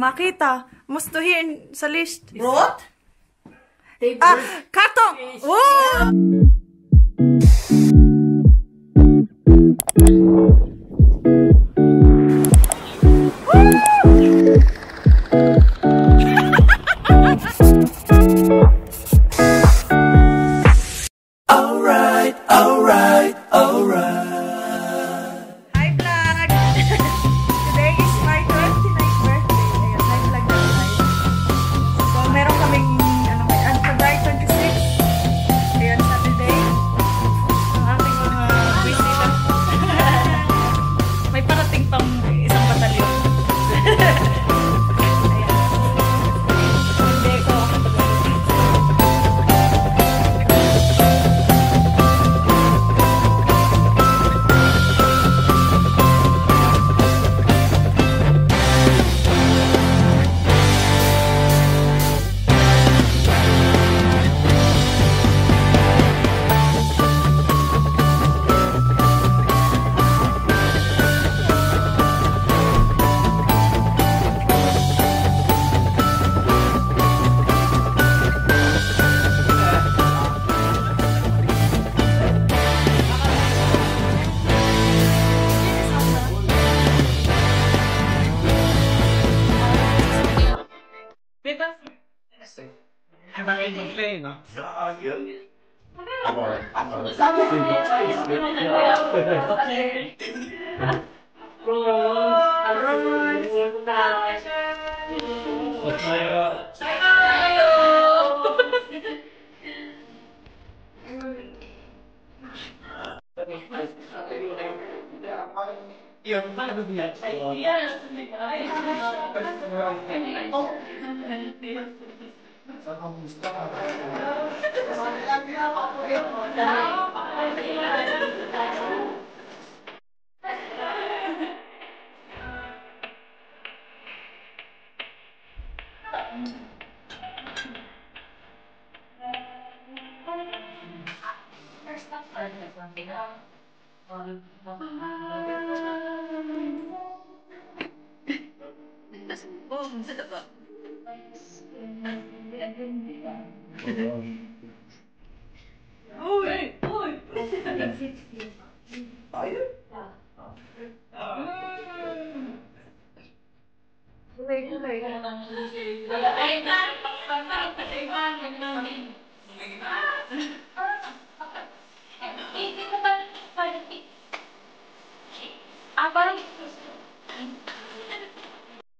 makita. Mustuhin sa list. Broth? Kartong! Woo!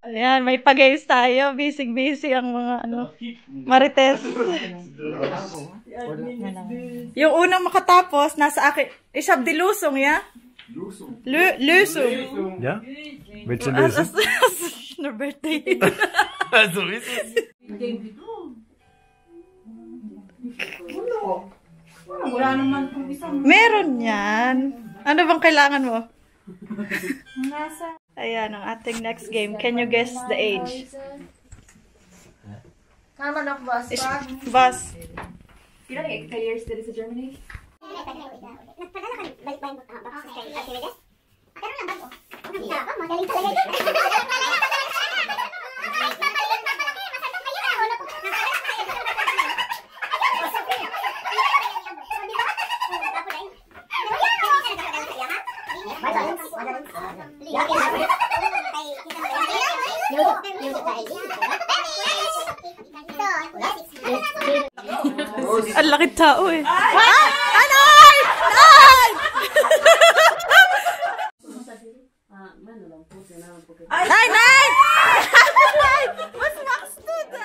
Ayan, may pag-ayos tayo. Busy-busy ang mga marites. Yung unang makatapos, nasa akin. Isab di lusong, ya? Lusong. Ja? Willst du lösen? No birthday. So ist es. Wala naman kung isang... Meron yan. Ano bang kailangan mo? Nasa... Ayan, ang ating next game. Can you guess the age? Kaman ako bus. Bus. Ilan years dito sa Germany? Nagpadala ka balik-balik box sa activities? Pero lang bago. Magaling talaga yun. Ang lakit tao eh. Ano? Ay! Nay! Nay! Mas max to da!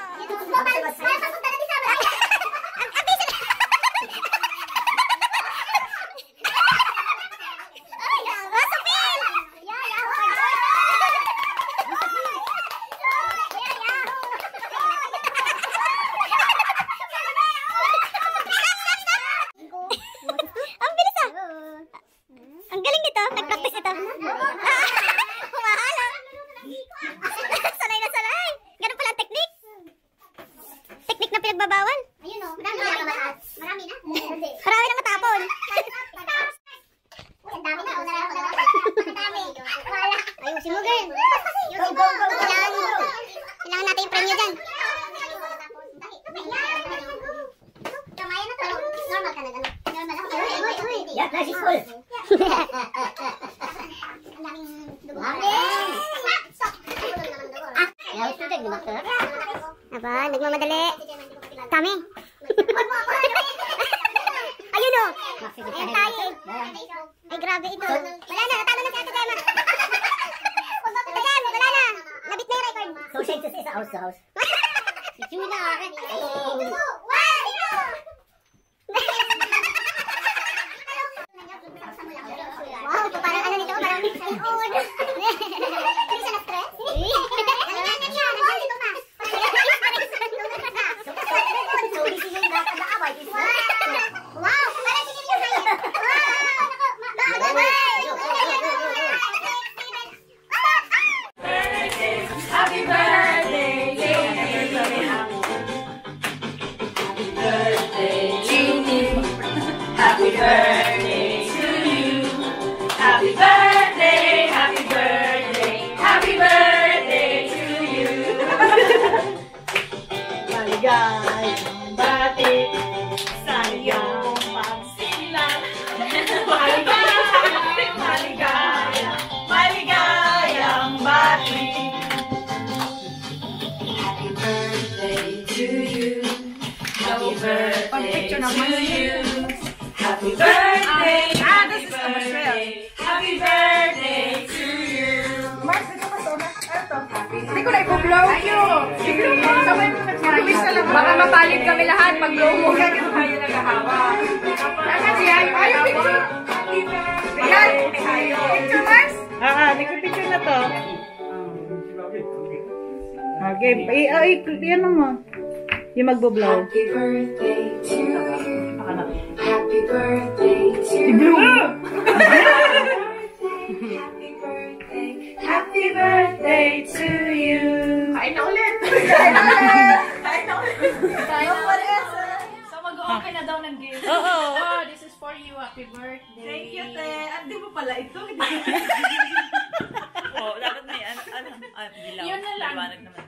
she's full. Ang daming dugo. Ayaw tubig, di ba? Aba, nagmamadali. Kami. Ayun o. Ayun tayo. Ay, grabe ito. Wala na, natalo na si Ate Gemma. Wala na. Nabit na yung record. Social justice sa house to house. Si Chuna. Wow, ito parang ano nito? Parang hindi siya na-stress? Wow! Parang hindi niya kaya. Happy birthday to you. Happy birthday to you. Happy birthday, happy birthday, happy birthday to you. Maligayang bati sa iyong pagsilang. Maligayang bati. Happy birthday to you. Happy birthday to you. Happy birthday, happy birthday, happy birthday to you. Hindi ko na ipo-blow yun. Mabilis na lang. Baka mapalit kami lahat pag blow mo. Kaya tayo naghahawa. Ano siya? Ayaw picture. Yan. Picture, Max? Nagpipicture na to. Okay, yan mo. Yung magbo-blow. Happy birthday to you. Happy birthday to you. Happy birthday to you. Kain na ulit. So mag-o-okay na daw ng gift. Oo. Oh, this is for you. Happy birthday. Thank you, te. Hindi mo pala ito. Oo, dapat may bilaw. Yun na lang. Liwanag naman.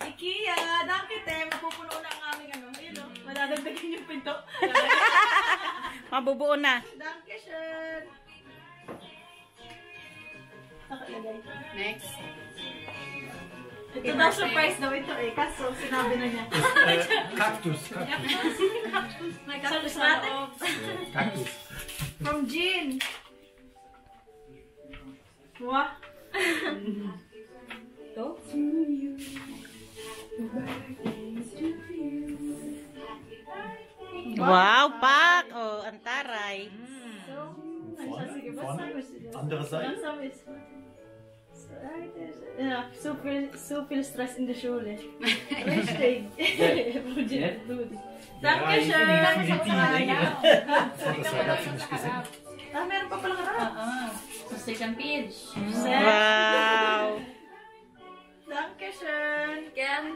Ikia, dami te. Mapupuno na ang aming ano. Ayun o. Madadagdagan yung pinto. Mabubuo na. Dankeschön. Next. Ito daw surprise daw ito eh. Kaso sinabi na niya. Cactus. May cactus natin. Cactus. From Jean. Wah. Ito? Wow, pak! Oh, antaray. Andere Seite. Ja, so viel Stress in der Schule. Richtig. Dankeschön. Das hat sie nicht gesehen. Meron pa palang harap. So second page. Wow. Dankeschön. Gern.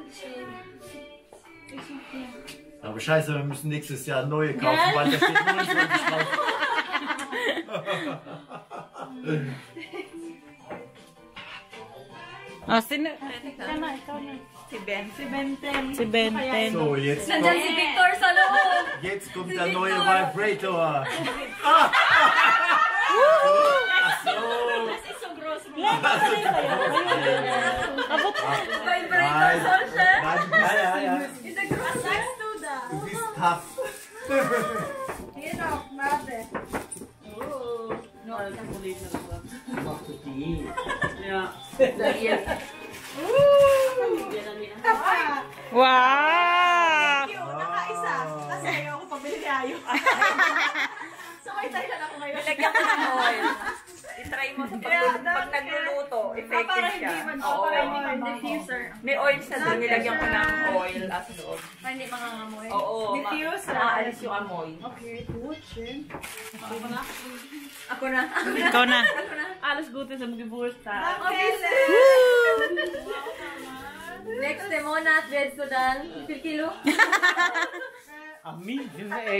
Aber scheiße, wir müssen nächstes Jahr neue kaufen, weil da steht 29 drauf. Sino? Si Ben. Si Benten. Si Benten. So, jetzt Nandyan si Victor sa loob. Jetzt kommt der neue Vibrator. Ach so. Das ist so groß. Nein, ja. Was sagst du da? Du bist tough. Hier noch, warte. Wow! Thank you. Nakaisa. Kasi ayaw ako pabili niyayo. Sabay tayo na ako ngayon. Lagyan ko ng oil. I-try mo sa pag nagluluto. Effective siya. Oo. May oil sa doon. Nilagyan ko ng oil as loob. Para hindi mangangamoy. Oo. Diffuser. Maalis yung amoy. Okay, good. Ako na. Ikaw na. Alles Gute sa Geburtstag. Next monat, vet ko dan. Pil kilo? A mil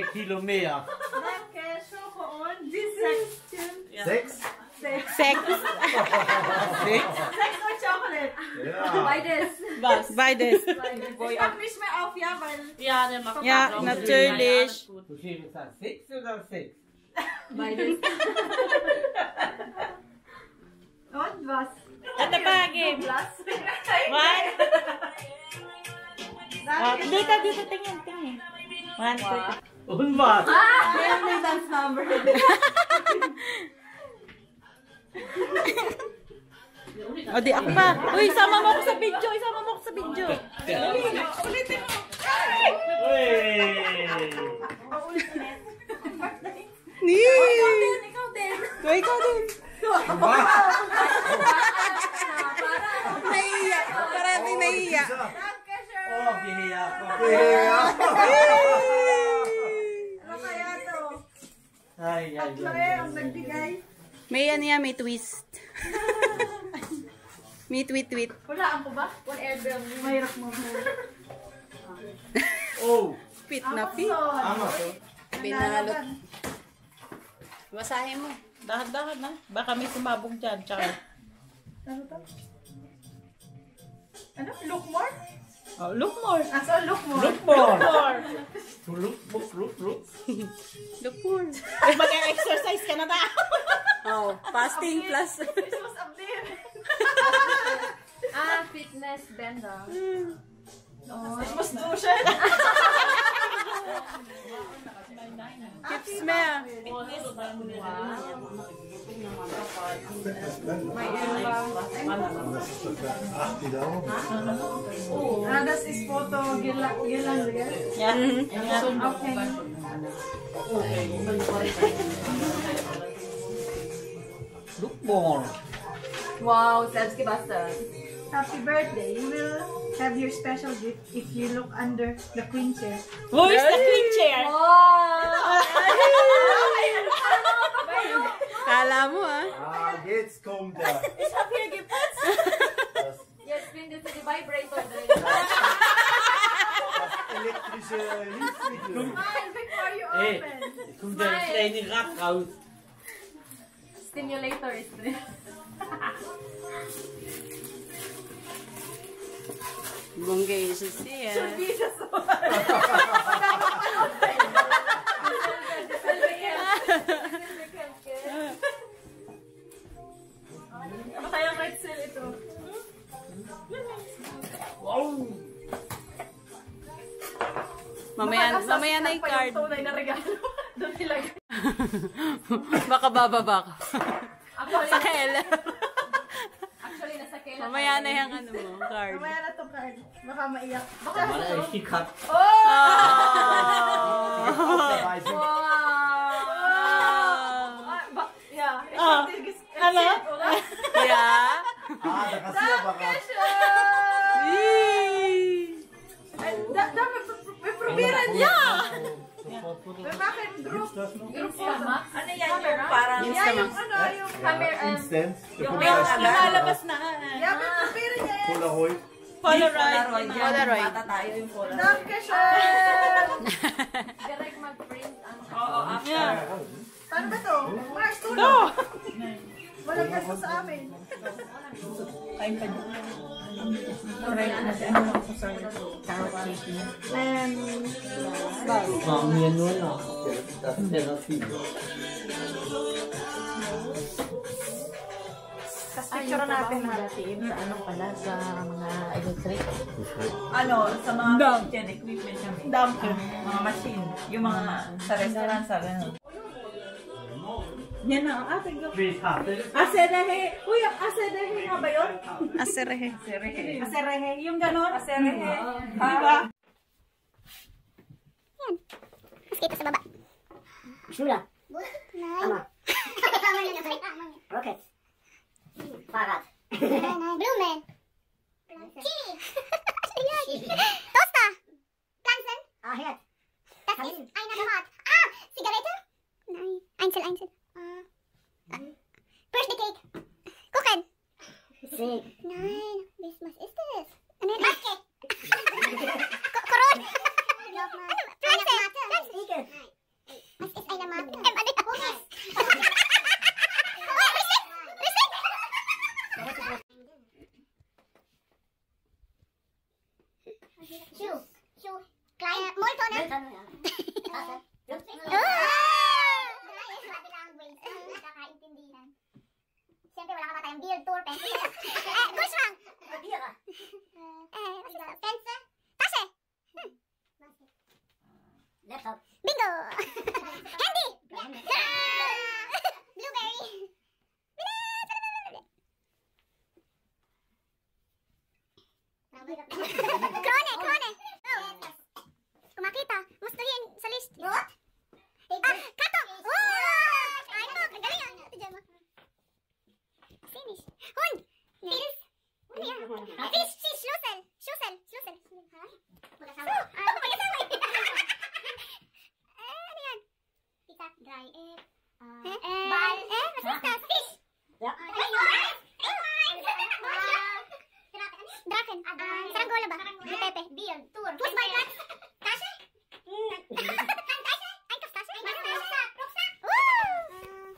kilo mehr. Danke, Schokoon. Sechs? Sex. Sechs? Sex or chocolate? Ja. Beides. Beides. Boy, Ich mach mich mehr auf, ja, weil... ja, dann mach Ja, natürlich. Du schiebst das 6 oder 6? By this. What was? Ito pa, game. One. Dito, tingin. 1, 2, 3. Unmat. May dance number. O, di ako pa. Uy, sama mo ako sa video. Ulitin mo. Ikaw din. Ikaw din. Nahiya. Parating nahiya. Oh, bihiya ko. Ano kaya to? Ay. Ang nagbigay. May ano yan, may twist. May tweet. Hulaan ko ba? One air bill. Mahirap mo. Oh. Pit na pit. Ano to? Binalot. Basahin mo. Dahan-dahan na. Baka may sumabog dyan. Tsaka. Ano to? Ano? Look more? Oh, look more. So, look more. Look more. Look for. Mag-exercise ka na na. Oh, fasting plus. Christmas update. Fitness benda. Christmas lotion. Tips mo yan. Das is photo. Gilang. Yeah. Okay. Look more. Wow, Sebski basta. Happy birthday. You will have your special gift if you look under the queen chair. Who is the queen chair? Kala mo Jetzt kommt er. Ich hab hier geputzt. Jetzt findest du die Vibrator drin. Das elektrische Hilfsmittel. Smile before you Hey, open. komt er een kleine rat uit. Stimulator is drin. Bunggay siya. Kaya red cell ito. Mamaya na yung card. Tunay na regalo. Doon nilagay. Baka bababa ka. Sa Kela. Actually, nasa kailan. Mamaya na yung ano mo, card. Mamaya na itong card. Baka maiyak. Maar hij is gekat. Yeah. Ano? Yeah? Da kannst du aber raus. May probiran niya! May bakit group? Group tama? Ano yan yung parang... Yeah, yung ano, yung camera. Instant. Yung lumalabas na. Yeah, may probiran niya. Polaroid. Polaroid. Polaroid. Mata tayo yung Polaroid. Dankeschön! Direct mag-print ang... Oo, after. Paano ba to? Mars, tulong! Walang gasto sa amin. Mami, ano na? Dat is relatief. Picture natin natin sa ano pala sa mga electric. Ano, sa mga kitchen equipment kami. Mga machine. Yung mga sa restaurant, sa gano'n. Yan na ang ating Twee gaten. Aserehe. Uy, ang aserehe nga ba yun? Aserehe. Aserehe. Yung ganon? Aserehe. Diba? Mas kita sa baba. Shula. Ama. Rocket. Fahrrad. Blumen. Chili. Toaster. Pflanzen. Herd. Das ist eine Art. Zigarette? Nein. Einzel. Birthday cake. Kuchen. Sieg. Nein. Was ist das? Eine Maske. Corona. Pflanze. Igel. Was ist eine Maske? Schuh. Kleine Mülltonne. Time beard tour pencil. Gushwang. Bira. Pencil. Tashe. Laptop. Bingo. Candy. Blueberry. Krone. Kumakita. Gusto yan sa list. What? Kato. Ay, mo. Ang galing ah. Ito dyan mo. Finish. Hund. Fish. Fish. Schlussel. Ha? Mag-asawa. Mag-asawa. Ano yan? Pizza. Dry egg. Bal. Masista. Fish. Draken. Saranggola ba? Pepe. Beard. Tour. Push by Max. Tasha? Ay, kas Tasha? Ruksak.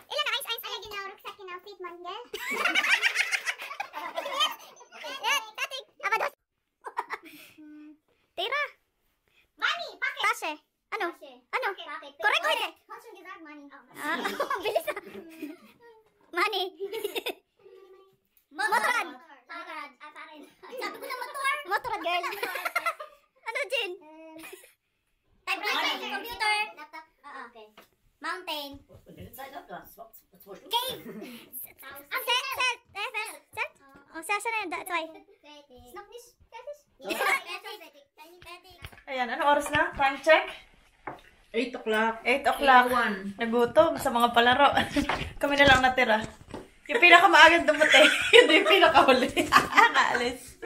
Ilan na? Eins. Ay, ginaw. Ruksak. Ginaw. Fit man. Gel. Tatik. Abados. Tira. Money. Packet. Tasha. Ano? Correct. Bilis na. Money. Motorad. Sabi ko na motor. Motorad, girl. Ano, Jin? Typewriter, computer, laptop. Okay. Mountain. Cave. Set. Oh, sasa na yun. That's why. Snowfish. Ayan, ano oras na? Time check? 8 o'clock. 8 o'clock. Nagutom sa mga palaro. Kami na lang natira. Yung pinakamaagang dumute, yun yung pinakahuli. Kaalis.